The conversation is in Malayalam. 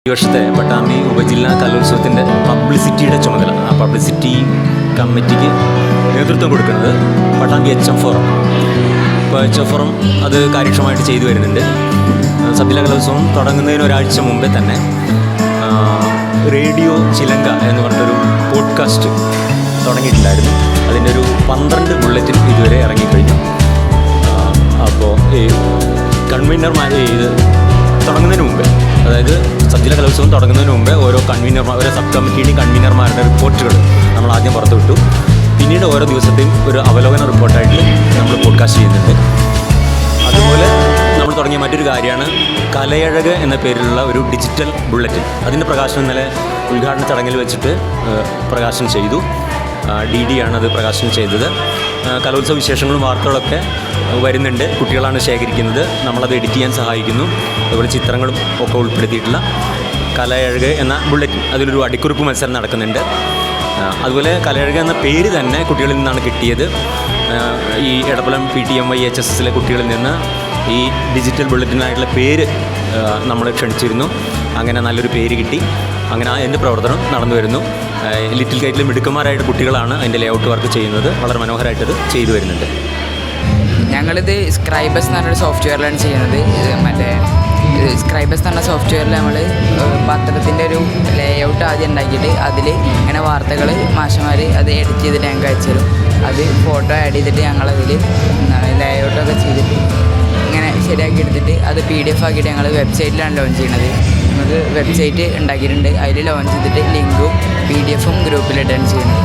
ഈ വർഷത്തെ പട്ടാമ്പി ഉപജില്ലാ കലോത്സവത്തിൻ്റെ പബ്ലിസിറ്റിയുടെ ചുമതല, ആ പബ്ലിസിറ്റി കമ്മിറ്റിക്ക് നേതൃത്വം കൊടുക്കുന്നത് പട്ടാമ്പി HM ഫോറം. ഇപ്പോൾ HM ഫോറം അത് കാര്യക്ഷമമായിട്ട് ചെയ്തു വരുന്നുണ്ട്. സബ്ജില്ലാ കലോത്സവം തുടങ്ങുന്നതിന് ഒരാഴ്ച മുമ്പേ തന്നെ റേഡിയോ ചിലങ്ക എന്ന് പറഞ്ഞൊരു പോഡ്കാസ്റ്റ് തുടങ്ങിയിട്ടുണ്ടായിരുന്നു. അതിൻ്റെ ഒരു 12 ബുള്ളറ്റിൻ ഇതുവരെ ഇറങ്ങിക്കഴിഞ്ഞു. അപ്പോൾ ഈ കൺവീനർമാർ ഇത് തുടങ്ങുന്നതിന് മുമ്പേ, അതായത് സബ്ജില്ലാ കലോത്സവം തുടങ്ങുന്നതിന് മുമ്പേ ഓരോ സബ് കമ്മിറ്റിയുടെയും കൺവീനർമാരുടെ റിപ്പോർട്ടുകൾ നമ്മൾ ആദ്യം പുറത്തുവിട്ടു. പിന്നീട് ഓരോ ദിവസത്തെയും ഒരു അവലോകന റിപ്പോർട്ടായിട്ട് നമ്മൾ പോഡ്കാസ്റ്റ് ചെയ്യുന്നുണ്ട്. അതുപോലെ നമ്മൾ തുടങ്ങിയ മറ്റൊരു കാര്യമാണ് കലയഴക് എന്ന പേരിലുള്ള ഒരു ഡിജിറ്റൽ ബുള്ളറ്റിൻ. അതിൻ്റെ പ്രകാശനം ഇന്നലെ ഉദ്ഘാടന ചടങ്ങിൽ വെച്ചിട്ട് പ്രകാശനം ചെയ്തു. DD ആണ് അത് പ്രകാശനം ചെയ്തത്. കലോത്സവ വിശേഷങ്ങളും വാർത്തകളൊക്കെ വരുന്നുണ്ട്. കുട്ടികളാണ് ശേഖരിക്കുന്നത്, നമ്മളത് എഡിറ്റ് ചെയ്യാൻ സഹായിക്കുന്നു. അതുപോലെ ചിത്രങ്ങളും ഒക്കെ ഉൾപ്പെടുത്തിയിട്ടുള്ള കലയഴക് എന്ന ബുള്ളറ്റിൻ, അതിലൊരു അടിക്കുറിപ്പ് മത്സരം നടക്കുന്നുണ്ട്. അതുപോലെ കലയഴക് എന്ന പേര് തന്നെ കുട്ടികളിൽ നിന്നാണ് കിട്ടിയത്. ഈ എടപ്പലം PTMY-HSSലെ കുട്ടികളിൽ നിന്ന് ഈ ഡിജിറ്റൽ ബുള്ളറ്റിനായിട്ടുള്ള പേര് നമ്മൾ ക്ഷണിച്ചിരുന്നു. അങ്ങനെ നല്ലൊരു പേര് കിട്ടി. അങ്ങനെ അതിൻ്റെ പ്രവർത്തനം നടന്നു വരുന്നു. ലിറ്റിൽ കൈറ്റിലെ മിടുക്കന്മാരായിട്ട് കുട്ടികളാണ് അതിൻ്റെ ലേഔട്ട് വർക്ക് ചെയ്യുന്നത്. വളരെ മനോഹരമായിട്ടത് ചെയ്തു വരുന്നുണ്ട്. ഞങ്ങളിത് സ്ക്രൈബസ് എന്ന് പറഞ്ഞൊരു സോഫ്റ്റ്വെയറിലാണ് ചെയ്യുന്നത്. മറ്റേ സ്ക്രൈബസ് എന്ന് പറഞ്ഞ സോഫ്റ്റ്വെയറിൽ നമ്മൾ പത്രത്തിൻ്റെ ഒരു ലേഔട്ട് ആദ്യം ഉണ്ടാക്കിയിട്ട് അതിൽ ഇങ്ങനെ വാർത്തകൾ മാഷന്മാർ അത് എഡിറ്റ് ചെയ്തിട്ട് ഞങ്ങൾക്ക് അയച്ചു തരും. അത് ഫോട്ടോ ആഡ് ചെയ്തിട്ട് ഞങ്ങളതിൽ ലേഔട്ടൊക്കെ ചെയ്തിട്ട് ഇങ്ങനെ ശരിയാക്കി എടുത്തിട്ട് അത് PDF ആക്കിയിട്ട് ഞങ്ങൾ വെബ്സൈറ്റിലാണ് ലോഞ്ച് ചെയ്യുന്നത്. നമുക്ക് വെബ്സൈറ്റ് ഉണ്ടാക്കിയിട്ടുണ്ട്. അതിൽ ലോഞ്ച് ചെയ്തിട്ട് ലിങ്കും PDF ഗ്രൂപ്പിലിട്ടാണ് ചെയ്യുന്നത്.